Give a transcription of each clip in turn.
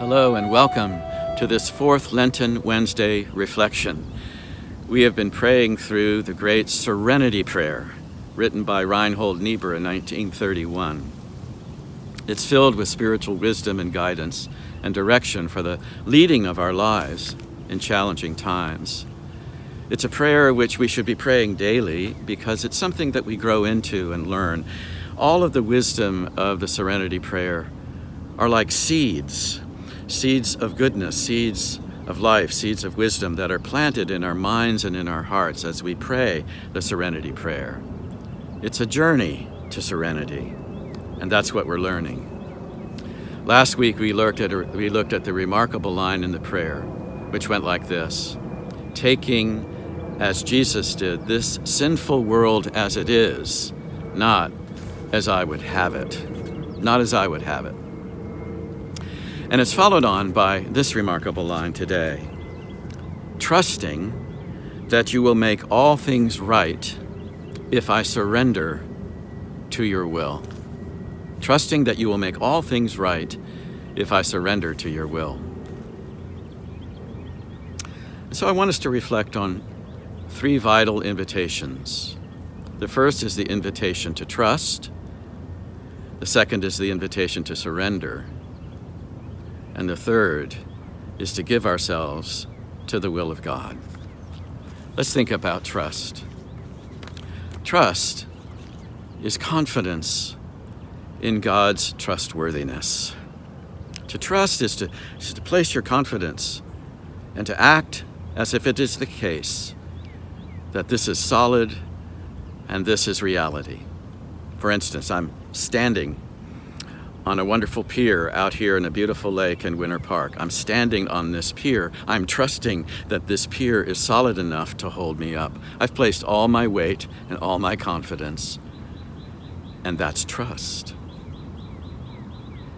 Hello and welcome to this fourth Lenten Wednesday reflection. We have been praying through the great Serenity Prayer, written by Reinhold Niebuhr in 1931. It's filled with spiritual wisdom and guidance and direction for the leading of our lives in challenging times. It's a prayer which we should be praying daily because it's something that we grow into and learn. All of the wisdom of the Serenity Prayer are like seeds of goodness, seeds of life, seeds of wisdom that are planted in our minds and in our hearts as we pray the Serenity Prayer. It's a journey to serenity, and that's what we're learning. Last week we looked at the remarkable line in the prayer, which went like this: taking, as Jesus did, this sinful world as it is, not as I would have it. Not as I would have it. And it's followed on by this remarkable line today: trusting that you will make all things right if I surrender to your will. Trusting that you will make all things right if I surrender to your will. So I want us to reflect on three vital invitations. The first is the invitation to trust. The second is the invitation to surrender. And the third is to give ourselves to the will of God. Let's think about trust. Trust is confidence in God's trustworthiness. To trust is to place your confidence and to act as if it is the case that this is solid and this is reality. For instance, I'm standing on a wonderful pier out here in a beautiful lake in Winter Park. I'm standing on this pier. I'm trusting that this pier is solid enough to hold me up. I've placed all my weight and all my confidence, and that's trust.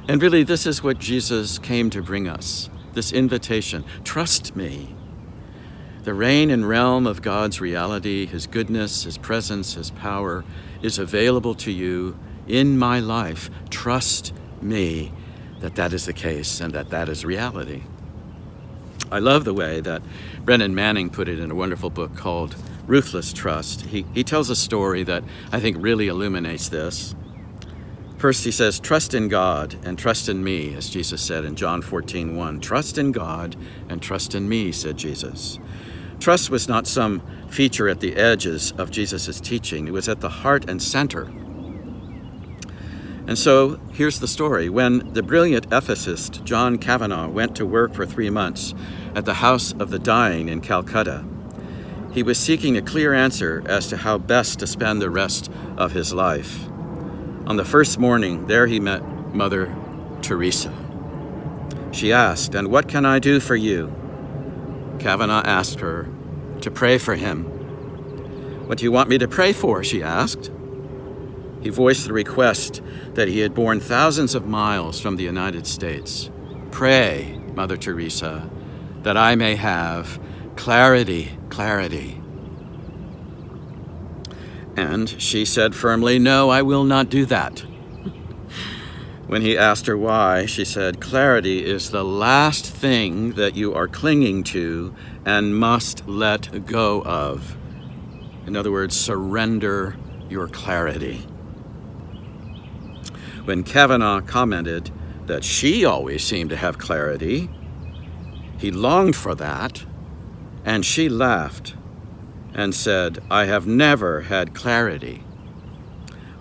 And really, this is what Jesus came to bring us, this invitation. Trust me. The reign and realm of God's reality, His goodness, His presence, His power is available to you in my life. Trust me that is the case and that is reality. I love the way that Brennan Manning put it in a wonderful book called Ruthless Trust. He tells a story that I think really illuminates this. First, he says, trust in God and trust in me, as Jesus said in John 14:1. Trust in God and trust in me, said Jesus. Trust was not some feature at the edges of Jesus' teaching. It was at the heart and center. And so here's the story. When the brilliant ethicist John Kavanagh went to work for 3 months at the House of the Dying in Calcutta, he was seeking a clear answer as to how best to spend the rest of his life. On the first morning, there he met Mother Teresa. She asked, "And what can I do for you?" Kavanagh asked her to pray for him. "What do you want me to pray for?" she asked. He voiced the request that he had borne thousands of miles from the United States. "Pray, Mother Teresa, that I may have clarity. And she said firmly, "No, I will not do that." When he asked her why, she said, "Clarity is the last thing that you are clinging to and must let go of." In other words, surrender your clarity. When Kavanagh commented that she always seemed to have clarity, he longed for that, and she laughed and said, "I have never had clarity.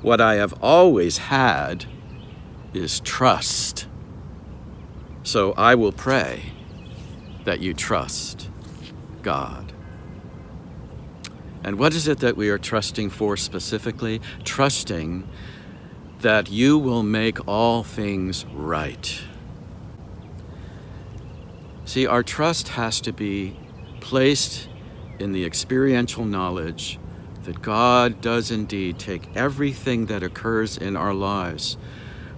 What I have always had is trust. So I will pray that you trust God." And what is it that we are trusting for specifically? Trusting that you will make all things right. See, our trust has to be placed in the experiential knowledge that God does indeed take everything that occurs in our lives,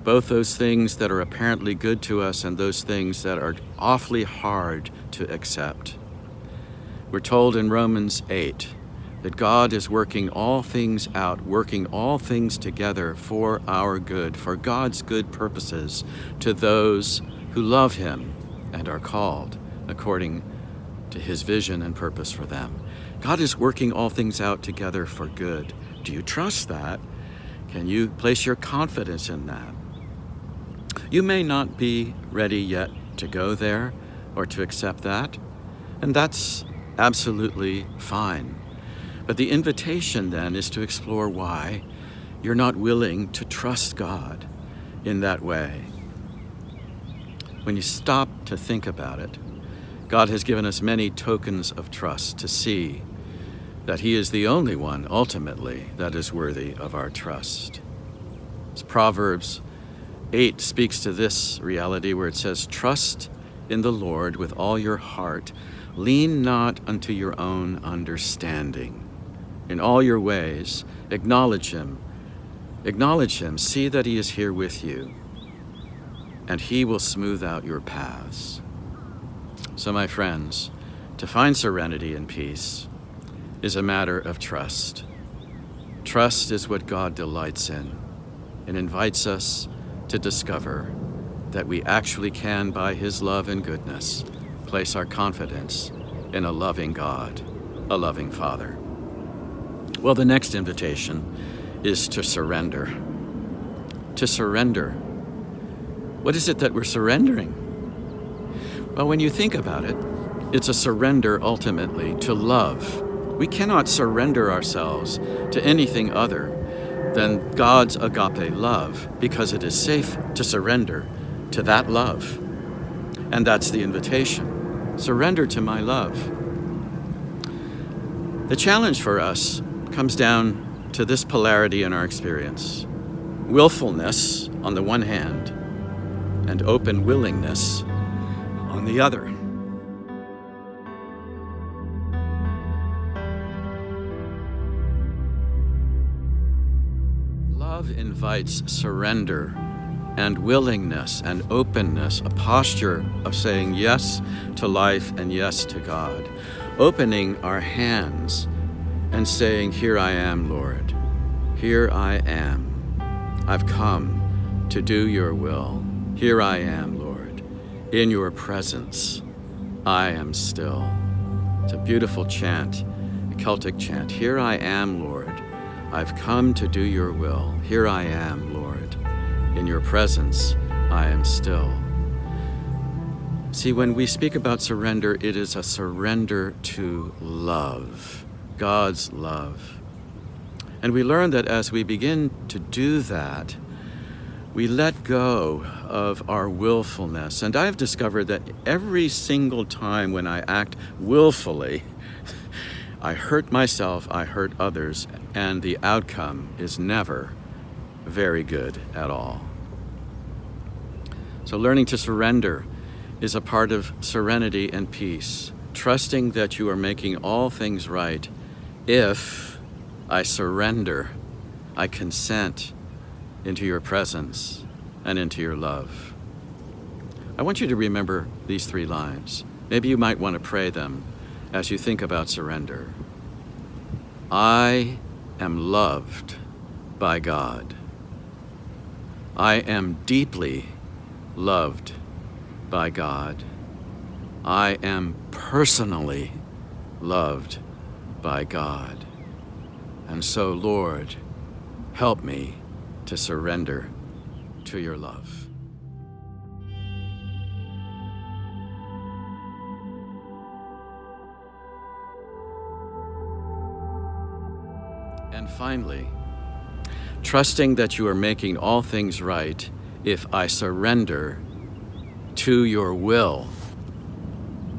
both those things that are apparently good to us and those things that are awfully hard to accept. We're told in Romans 8 that God is working all things out, working all things together for our good, for God's good purposes, to those who love him and are called according to his vision and purpose for them. God is working all things out together for good. Do you trust that? Can you place your confidence in that? You may not be ready yet to go there or to accept that, and that's absolutely fine. But the invitation then is to explore why you're not willing to trust God in that way. When you stop to think about it, God has given us many tokens of trust to see that he is the only one, ultimately, that is worthy of our trust. As Proverbs 8 speaks to this reality where it says, "Trust in the Lord with all your heart. Lean not unto your own understanding. In all your ways, acknowledge him. Acknowledge him. See that he is here with you, and he will smooth out your paths." So, my friends, to find serenity and peace is a matter of trust. Trust is what God delights in and invites us to discover that we actually can, by his love and goodness, place our confidence in a loving God, a loving Father. Well, the next invitation is to surrender. To surrender. What is it that we're surrendering? Well, when you think about it, it's a surrender ultimately to love. We cannot surrender ourselves to anything other than God's agape love, because it is safe to surrender to that love. And that's the invitation. Surrender to my love. The challenge for us comes down to this polarity in our experience: willfulness on the one hand and open willingness on the other. Love invites surrender and willingness and openness, a posture of saying yes to life and yes to God, opening our hands and saying, "Here I am, Lord. Here I am. I've come to do your will. Here I am, Lord. In your presence, I am still." It's a beautiful chant, a Celtic chant. Here I am, Lord. I've come to do your will. Here I am, Lord. In your presence, I am still. See, when we speak about surrender, it is a surrender to love, God's love. And we learn that as we begin to do that, we let go of our willfulness. And I've discovered that every single time when I act willfully, I hurt myself, I hurt others, and the outcome is never very good at all. So learning to surrender is a part of serenity and peace, trusting that you are making all things right if I surrender, I consent into your presence and into your love. I want you to remember these 3 lines. Maybe you might want to pray them as you think about surrender. I am loved by God. I am deeply loved by God. I am personally loved by God. And so, Lord, help me to surrender to your love. And finally, trusting that you are making all things right if I surrender to your will.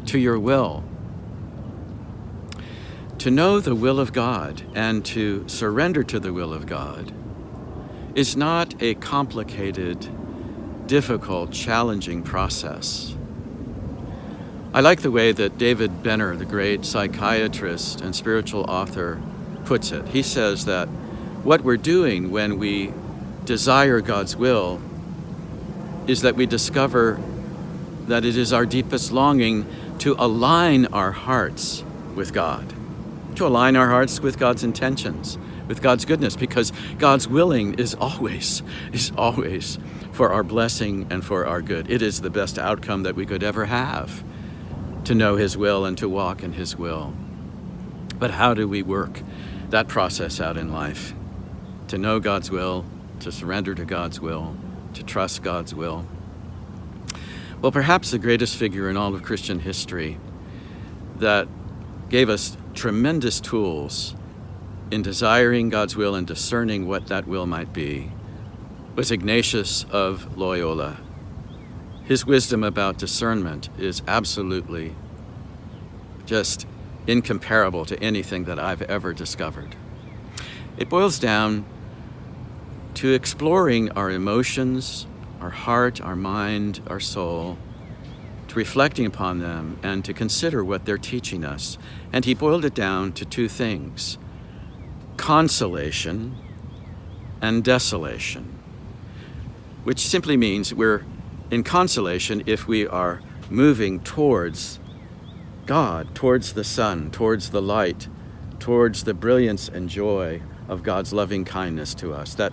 To your will. To know the will of God and to surrender to the will of God is not a complicated, difficult, challenging process. I like the way that David Benner, the great psychiatrist and spiritual author, puts it. He says that what we're doing when we desire God's will is that we discover that it is our deepest longing to align our hearts with God. to align our hearts with God's intentions, with God's goodness, because God's willing is always for our blessing and for our good. It is the best outcome that we could ever have, to know His will and to walk in His will. But how do we work that process out in life? To know God's will, to surrender to God's will, to trust God's will. Well, perhaps the greatest figure in all of Christian history that gave us tremendous tools in desiring God's will and discerning what that will might be was Ignatius of Loyola. His wisdom about discernment is absolutely just incomparable to anything that I've ever discovered. It boils down to exploring our emotions, our heart, our mind, our soul, to reflecting upon them and to consider what they're teaching us. And he boiled it down to two things: consolation and desolation, which simply means we're in consolation if we are moving towards God, towards the sun, towards the light, towards the brilliance and joy of God's loving kindness to us, that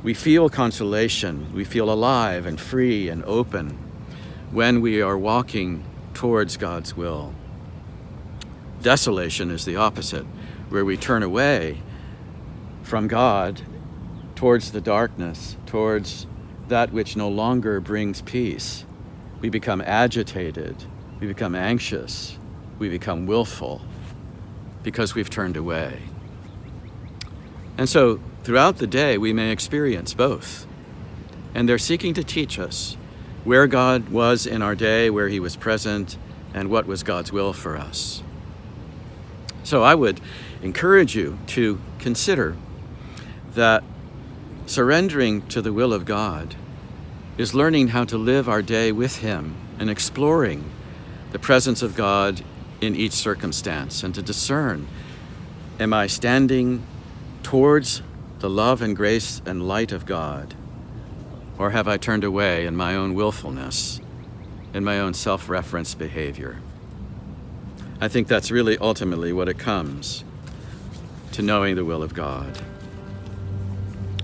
we feel consolation, we feel alive and free and open when we are walking towards God's will. Desolation is the opposite, where we turn away from God towards the darkness, towards that which no longer brings peace. We become agitated, we become anxious, we become willful because we've turned away. And so throughout the day, we may experience both. And they're seeking to teach us where God was in our day, where He was present, and what was God's will for us. So I would encourage you to consider that surrendering to the will of God is learning how to live our day with Him and exploring the presence of God in each circumstance, and to discern, am I standing towards the love and grace and light of God, or have I turned away in my own willfulness, in my own self-referenced behavior? I think that's really ultimately what it comes to knowing the will of God.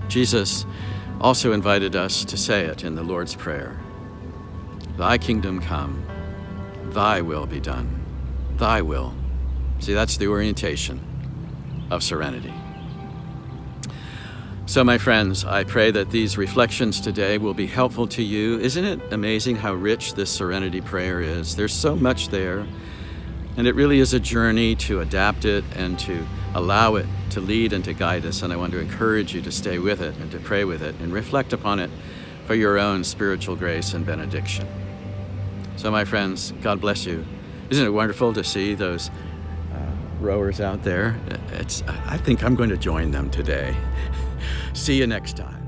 Jesus also invited us to say it in the Lord's Prayer. Thy kingdom come, thy will be done, thy will. See, that's the orientation of serenity. So, my friends, I pray that these reflections today will be helpful to you. Isn't it amazing how rich this Serenity Prayer is? There's so much there, and it really is a journey to adapt it and to allow it to lead and to guide us. And I want to encourage you to stay with it and to pray with it and reflect upon it for your own spiritual grace and benediction. So, my friends, God bless you. Isn't it wonderful to see those rowers out there? I think I'm going to join them today. See you next time.